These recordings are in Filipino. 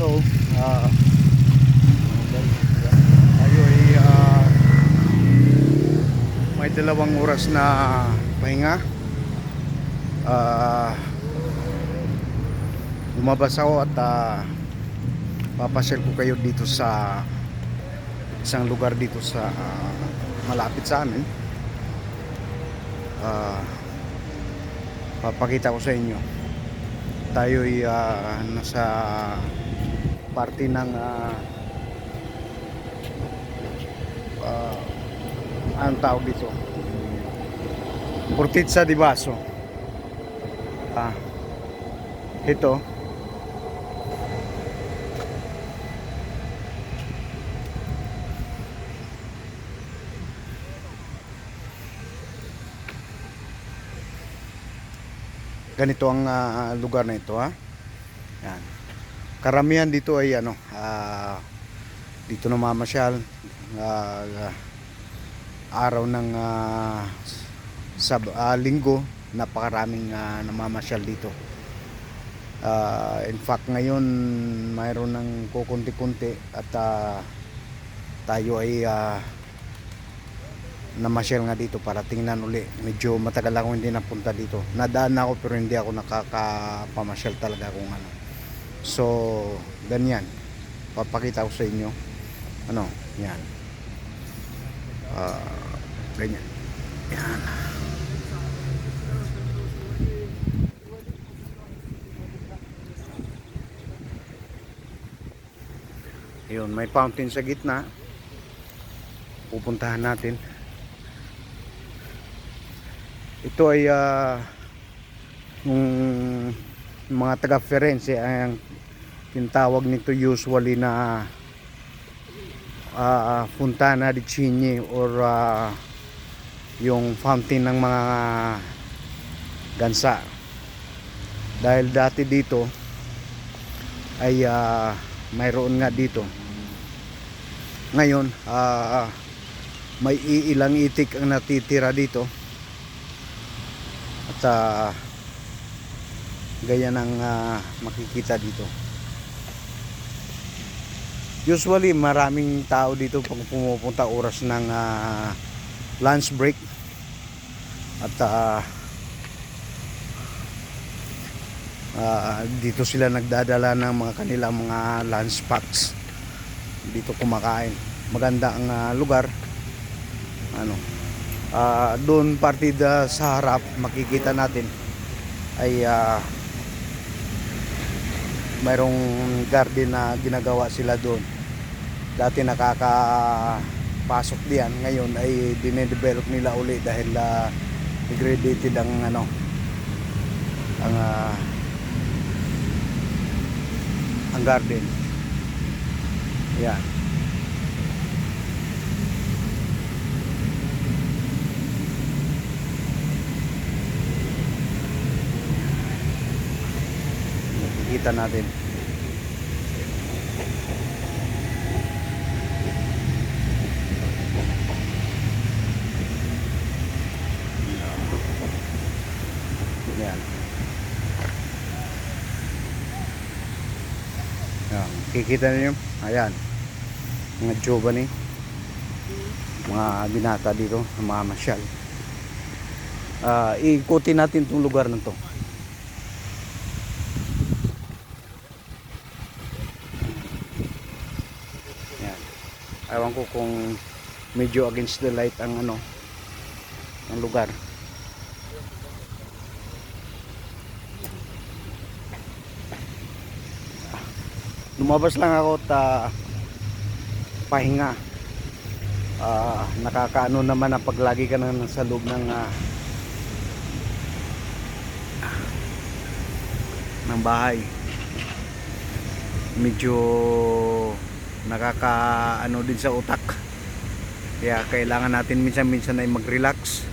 Hello. Tayo ay may 2 oras na pahinga. Ah, Lumabas ako at papasyal ko kayo dito sa isang lugar dito sa malapit sa amin. Papakita ko sa inyo. Tayo ay nasa parte ng anong tawag dito, Fortizza di Vaso. Ito ganito ang lugar na ito, yan. Karamihan dito ay dito namamasyal araw ng linggo. Napakaraming namamasyal dito. In fact ngayon mayroon ng kukunti-kunti at tayo ay namasyal nga dito para tingnan uli. Medyo matagal ako hindi napunta dito. Nadaan ako pero hindi ako nakakapamasyal talaga kung ano. So ganyan, papakita ko sa inyo yan. Ganyan yan. Ayun, may fountain sa gitna. Pupuntahan natin. Ito ay mga taga Firenze ang tinatawag nito usually na Fontana di Cigni or yung fountain ng mga gansa. Dahil dati dito ay mayroon nga dito. Ngayon may ilang itik ang natitira dito. At ganyan ang makikita dito. Usually maraming tao dito pag pumupunta oras ng lunch break. At dito sila nagdadala ng mga kanilang mga lunch packs. Dito kumakain. Maganda ang lugar. Doon partida sa harap makikita natin ay mayroong garden na ginagawa sila doon. Dati nakakapasok diyan, ngayon ay dinedevelop nila uli dahil degraded ang ang garden. Yan. Kita natin. Yan. Yan. Kikita niyo? Ayan. Mga giovani, mga binata dito, mga masyal. Ikutin natin itong lugar na to. Ewan ko kung medyo against the light ang ang lugar. Lumabas lang ako at pahinga. Nakakaano naman ang paglagi ka na sa loob ng bahay. Medyo nakakaano din sa utak, kaya kailangan natin minsan-minsan ay mag-relax,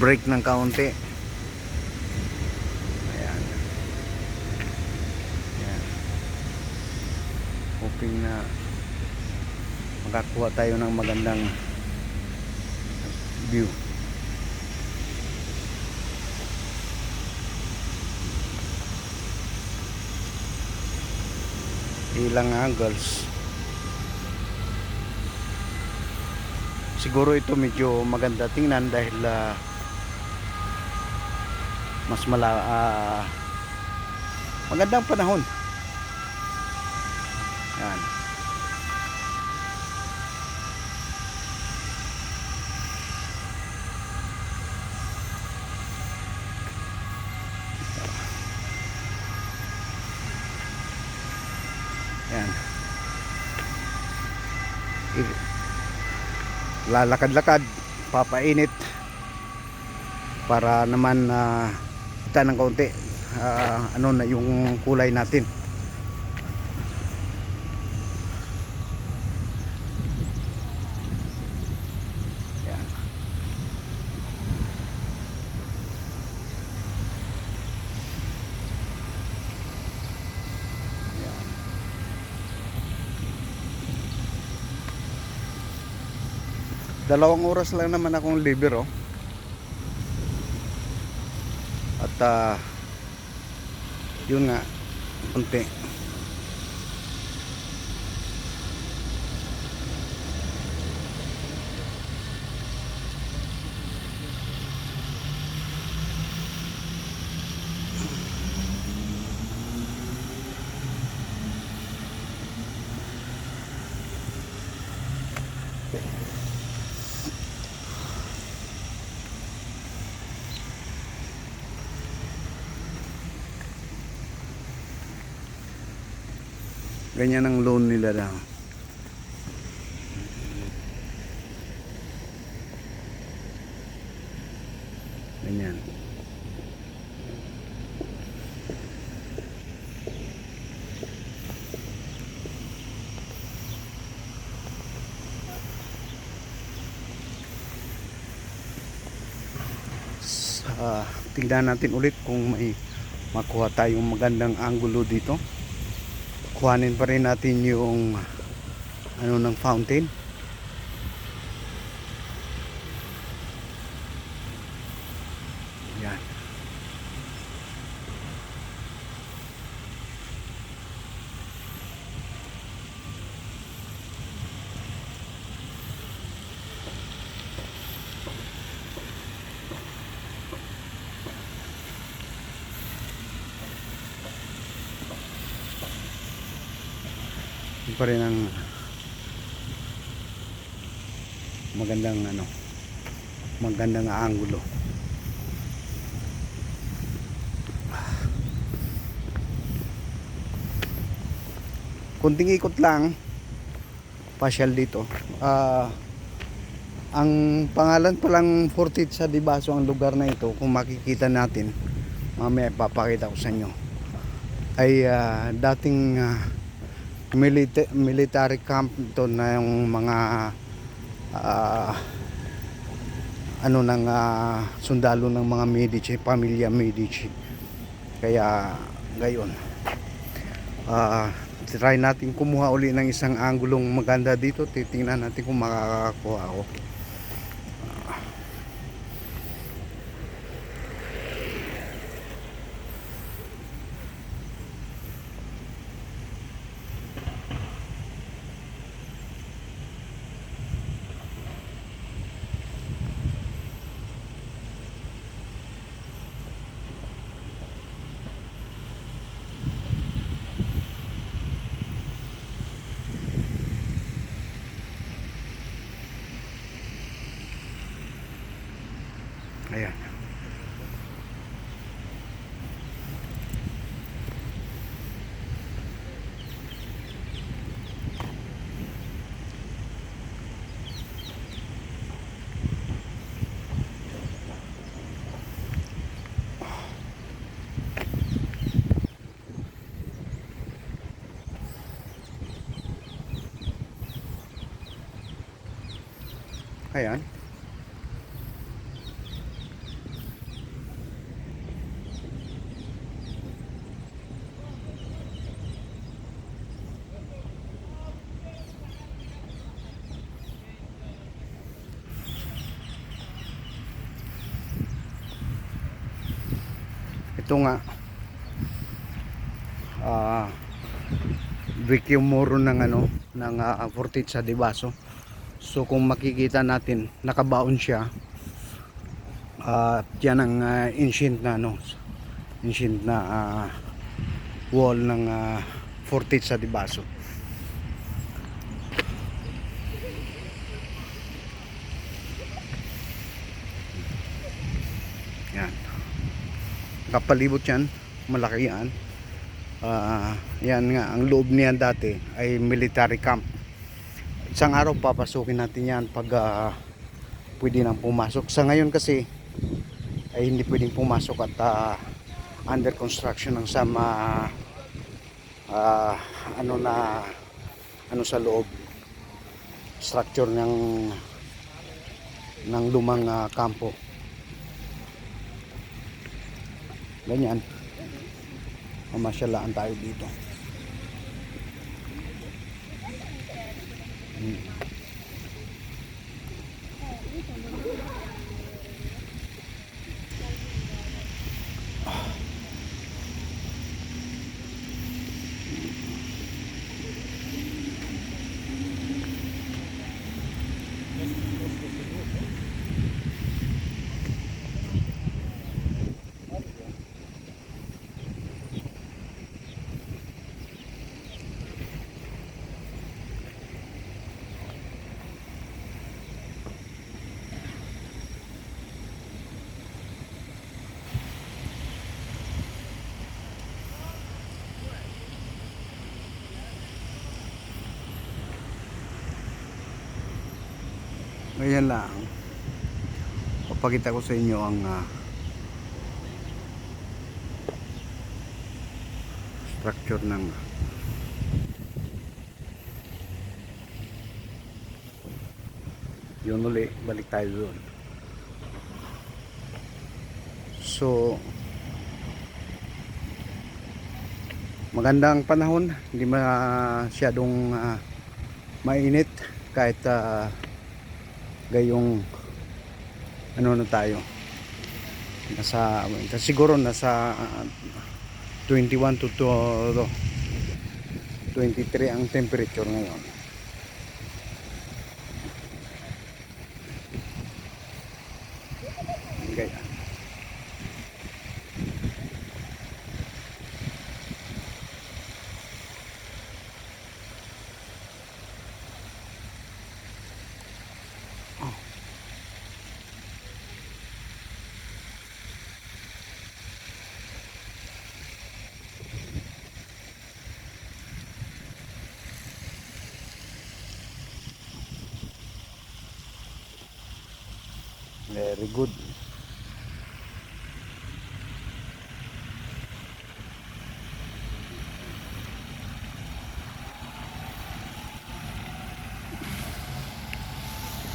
break ng kaunti. Ayan. Ayan. Hoping na makakuha tayo ng magandang view. ilang angles. Siguro ito medyo maganda tingnan dahil mas magandang panahon. Yan. Yan. Lalakad-lakad, papainit para naman kita ng kaunti ano na yung kulay natin. Yan. Yan. Dalawang oras lang naman akong libre at yun nga konti. Ganyan ang loan nila daw. Ganyan. Tingnan natin ulit kung may makuha tayong magandang angulo dito. Kuhanin pa rin natin yung ano ng fountain. Yan. Yun pa rin ang magandang angulo. Kunting ikot lang pasyal dito. Ang pangalan pa lang Fortit sa Dibaso ang lugar na ito. Kung makikita natin mamaya ipapakita ko sa inyo ay dating military camp ito na yung mga sundalo ng mga Medici, pamilya Medici. Kaya gayon try natin kumuha uli ng isang anggulong maganda dito. Titingnan natin kung makakakuha ako. Ayan. Ayan. Ito nga brick yung muro ng ano ng Forteza de Baso. So kung makikita natin, nakabaon siya. Yan ang ancient na ano, ancient na wall ng Forteza de Baso. Yan. Kapalibot yan, malaki yan. Yan nga, ang loob niyan dati ay military camp. Isang araw papasukin natin yan pag pwede nang pumasok. Sa ngayon kasi ay hindi pwedeng pumasok at under construction ng sama ano na ano sa loob, structure ng lumang kampo. Ganyan, mamasyalaan tayo dito. Ayan lang, papakita ko sa inyo ang structure ng yun uli, balik tayo doon. So magandang panahon, hindi masyadong mainit kahit gayong ano na tayo, nasa siguro nasa 21 to 23 ang temperature ngayon. Ganyan. Very good.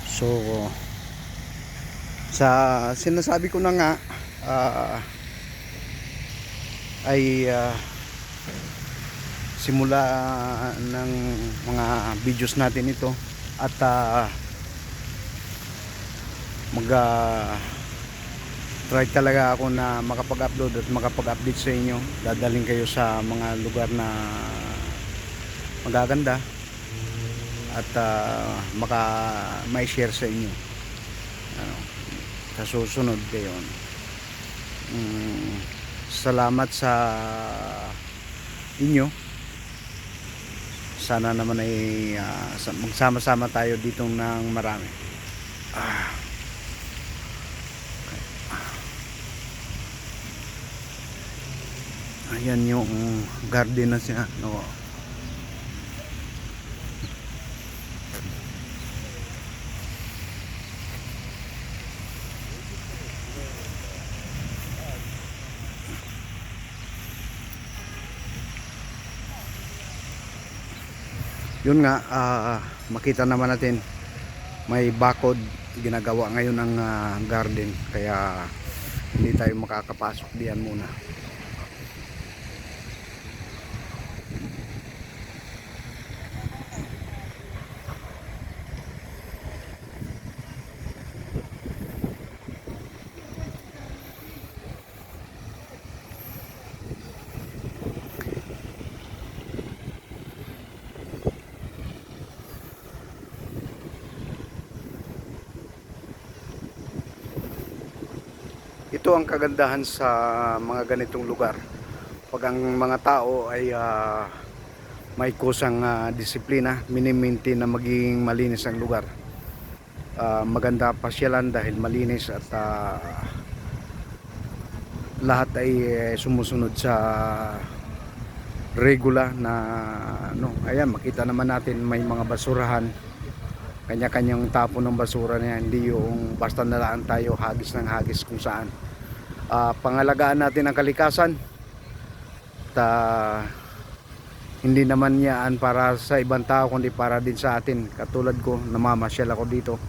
So sa sinasabi ko na nga ay simula ng mga videos natin ito at try talaga ako na makapag-upload at makapag-update sa inyo. Dadaling kayo sa mga lugar na magaganda at may share sa inyo sa susunod kayo. Salamat sa inyo. Sana naman ay magsama-sama tayo dito ng marami. Ayan yung garden na siya, no? Yun nga, makita naman natin may bakod ginagawa ngayon ng garden, kaya hindi tayo makakapasok diyan muna. Ito ang kagandahan sa mga ganitong lugar. Pag ang mga tao ay may kusang disiplina, minimaintain na maging malinis ang lugar. Maganda pasyalan dahil malinis at lahat ay sumusunod sa regula na ayan, makita naman natin may mga basurahan, kanya-kanyang tapo ng basura na yan, hindi yung basta nalaan tayo hagis ng hagis kung saan. Pangalagaan natin ang kalikasan at hindi naman yan para sa ibang tao kundi para din sa atin. Katulad ko, namamasyal ako dito,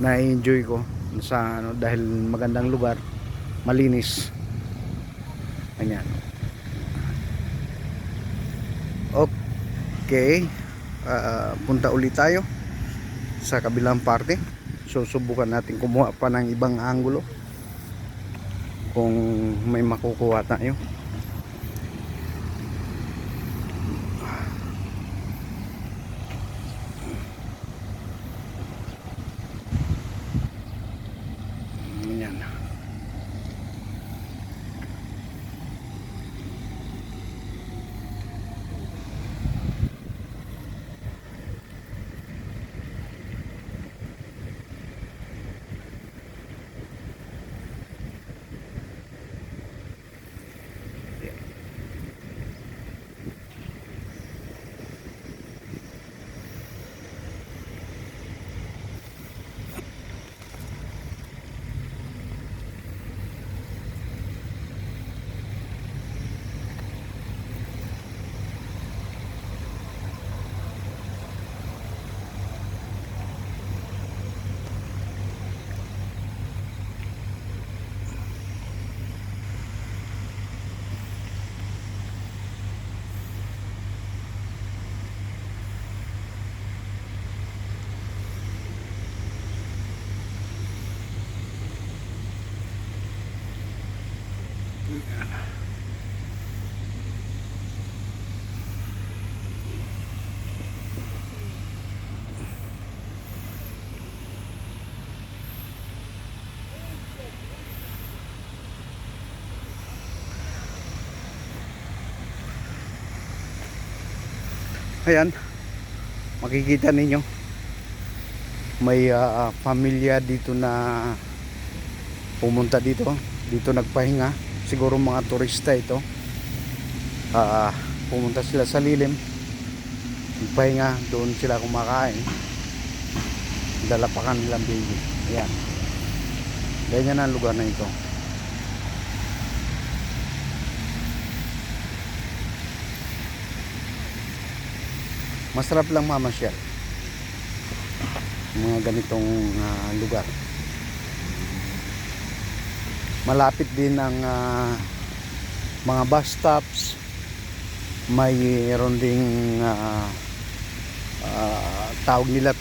na-enjoy ko sa dahil magandang lugar, malinis. Ayan. Okay, punta ulit tayo sa kabilang parte. Susubukan natin kumuha pa ng ibang anggulo kung may makukuha tayo. Ayan. Ayan, makikita ninyo may pamilya dito na pumunta dito nagpahinga, siguro mga turista ito. Pumunta sila sa lilim, nagpahinga, doon sila kumakain, dala pa kanilang baby. Ayan, ganyan ang lugar na ito. Masarap lang mamasyal mga ganitong lugar. Malapit din ang mga bus stops, mayroon ding tawag nila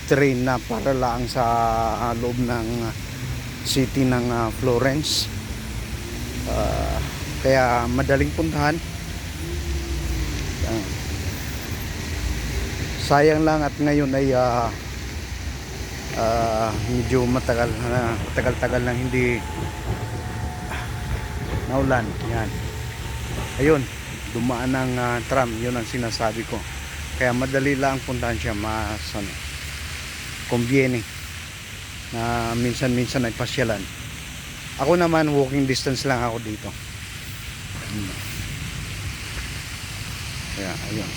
train na para lang sa loob ng city ng Florence. Kaya madaling puntahan. Sayang lang at ngayon ay medyo matagal-tagal nang hindi naulan. Yan. Ayun, dumaan ng tram, yun ang sinasabi ko. Kaya madali lang puntahan siya, mas convenient na minsan-minsan ay pasyalan. Ako naman walking distance lang ako dito. Kaya ayun.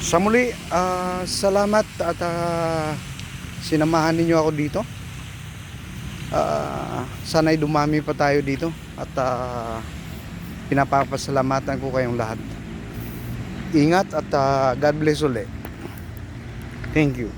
Sa muli, salamat at sinamahan ninyo ako dito. Sana'y dumami pa tayo dito at pinapapasalamatan ko kayong lahat. Ingat at God bless ulit. Thank you.